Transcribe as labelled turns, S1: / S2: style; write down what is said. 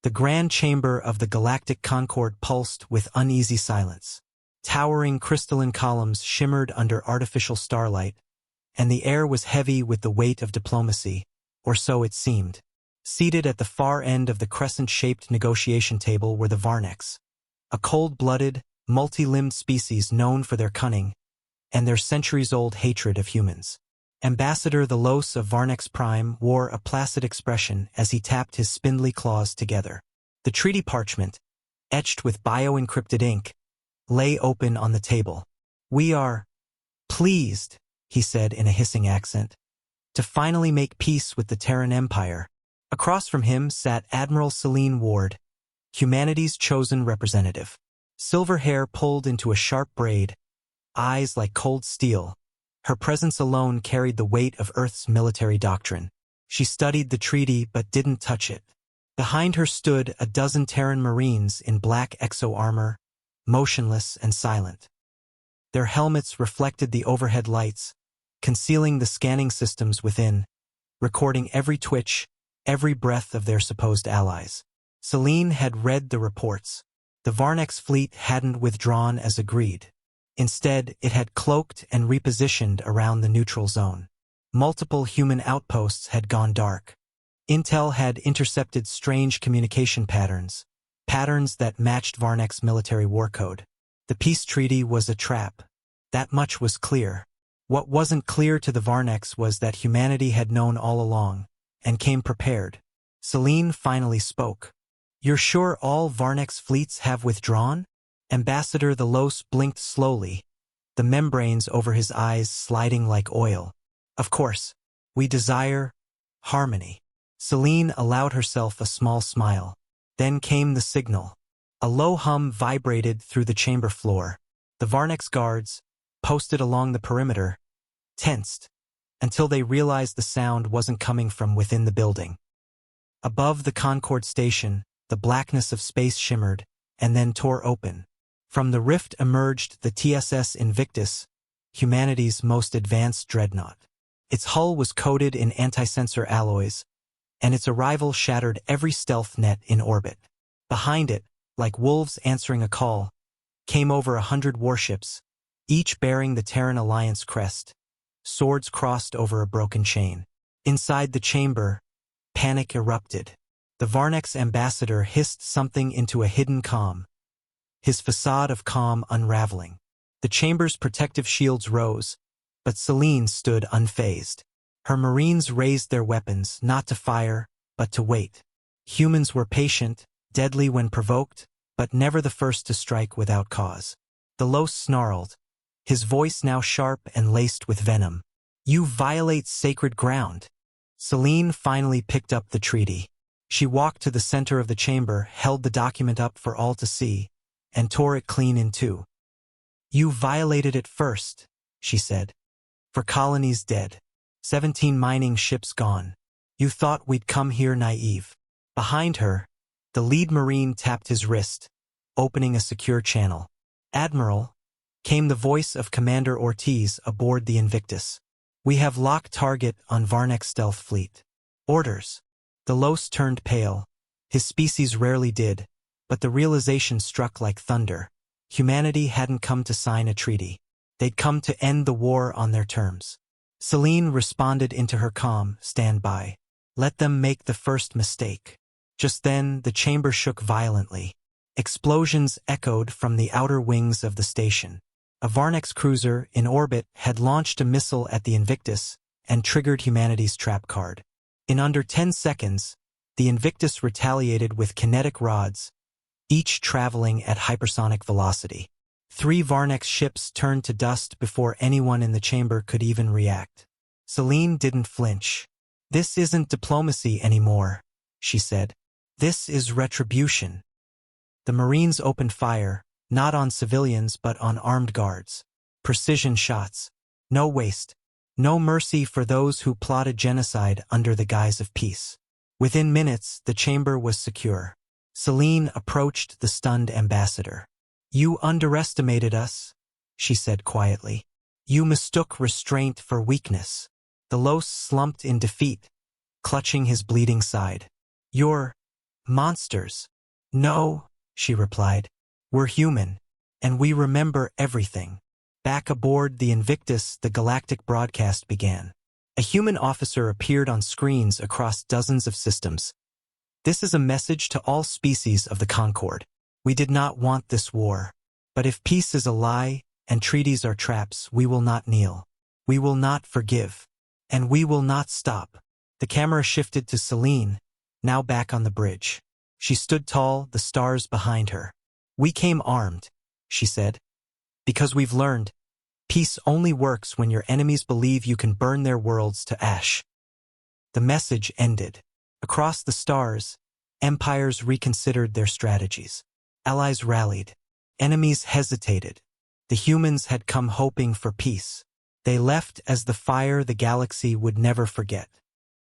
S1: The grand chamber of the galactic Concord pulsed with uneasy silence. Towering crystalline columns shimmered under artificial starlight, and the air was heavy with the weight of diplomacy, or so it seemed. Seated at the far end of the crescent-shaped negotiation table were the Varneks, a cold-blooded, multi-limbed species known for their cunning and their centuries-old hatred of humans. Ambassador the Los of Varnex Prime wore a placid expression as he tapped his spindly claws together. The treaty parchment, etched with bio-encrypted ink, lay open on the table. "We are pleased," he said in a hissing accent, "to finally make peace with the Terran Empire." Across from him sat Admiral Celine Ward, humanity's chosen representative. Silver hair pulled into a sharp braid, eyes like cold steel. Her presence alone carried the weight of Earth's military doctrine. She studied the treaty but didn't touch it. Behind her stood a dozen Terran Marines in black exo-armor, motionless and silent. Their helmets reflected the overhead lights, concealing the scanning systems within, recording every twitch, every breath of their supposed allies. Celine had read the reports. The Varnex fleet hadn't withdrawn as agreed. Instead, it had cloaked and repositioned around the neutral zone. Multiple human outposts had gone dark. Intel had intercepted strange communication patterns that matched Varnek's military war code. The peace treaty was a trap. That much was clear. What wasn't clear to the Varneks was that humanity had known all along, and came prepared. Celine finally spoke. "You're sure all Varnex fleets have withdrawn?" Ambassador the Los blinked slowly, the membranes over his eyes sliding like oil. "Of course, we desire harmony." Celine allowed herself a small smile. Then came the signal. A low hum vibrated through the chamber floor. The Varnex guards, posted along the perimeter, tensed, until they realized the sound wasn't coming from within the building. Above the Concord station, the blackness of space shimmered, and then tore open. From the rift emerged the TSS Invictus, humanity's most advanced dreadnought. Its hull was coated in anti-sensor alloys, and its arrival shattered every stealth net in orbit. Behind it, like wolves answering a call, came over 100 warships, each bearing the Terran Alliance crest, swords crossed over a broken chain. Inside the chamber, panic erupted. The Varnex ambassador hissed something into a hidden comm, his facade of calm unraveling. The chamber's protective shields rose, but Celine stood unfazed. Her Marines raised their weapons, not to fire, but to wait. Humans were patient, deadly when provoked, but never the first to strike without cause. The Los snarled, his voice now sharp and laced with venom. "You violate sacred ground." Celine finally picked up the treaty. She walked to the center of the chamber, held the document up for all to see, and tore it clean in two. "You violated it first," she said. "For colonies dead. 17 mining ships gone. You thought we'd come here naive." Behind her, the lead Marine tapped his wrist, opening a secure channel. "Admiral," came the voice of Commander Ortiz aboard the Invictus. "We have locked target on Varnex stealth fleet." "Orders." The Los turned pale. His species rarely did, but the realization struck like thunder. Humanity hadn't come to sign a treaty. They'd come to end the war on their terms. Celine responded into her comm, "Stand by. Let them make the first mistake." Just then, the chamber shook violently. Explosions echoed from the outer wings of the station. A Varnex cruiser in orbit had launched a missile at the Invictus and triggered humanity's trap card. In under 10 seconds, the Invictus retaliated with kinetic rods, each traveling at hypersonic velocity. 3 Varnex ships turned to dust before anyone in the chamber could even react. Celine didn't flinch. "This isn't diplomacy anymore," she said. "This is retribution." The Marines opened fire, not on civilians but on armed guards. Precision shots. No waste. No mercy for those who plotted genocide under the guise of peace. Within minutes, the chamber was secure. Celine approached the stunned ambassador. "You underestimated us," she said quietly. "You mistook restraint for weakness." The Los slumped in defeat, clutching his bleeding side. "You're Monsters. No, she replied. We're human, and we remember everything. Back aboard the Invictus, the galactic broadcast began. A human officer appeared on screens across dozens of systems. This is a message to all species of the Concord. We did not want this war. But if peace is a lie and treaties are traps, we will not kneel. We will not forgive. And we will not stop. The camera shifted to Celine, now back on the bridge. She stood tall, the stars behind her. We came armed, she said. Because we've learned, peace only works when your enemies believe you can burn their worlds to ash. The message ended. Across the stars, empires reconsidered their strategies. Allies rallied. Enemies hesitated. The humans had come hoping for peace. They left as the fire the galaxy would never forget.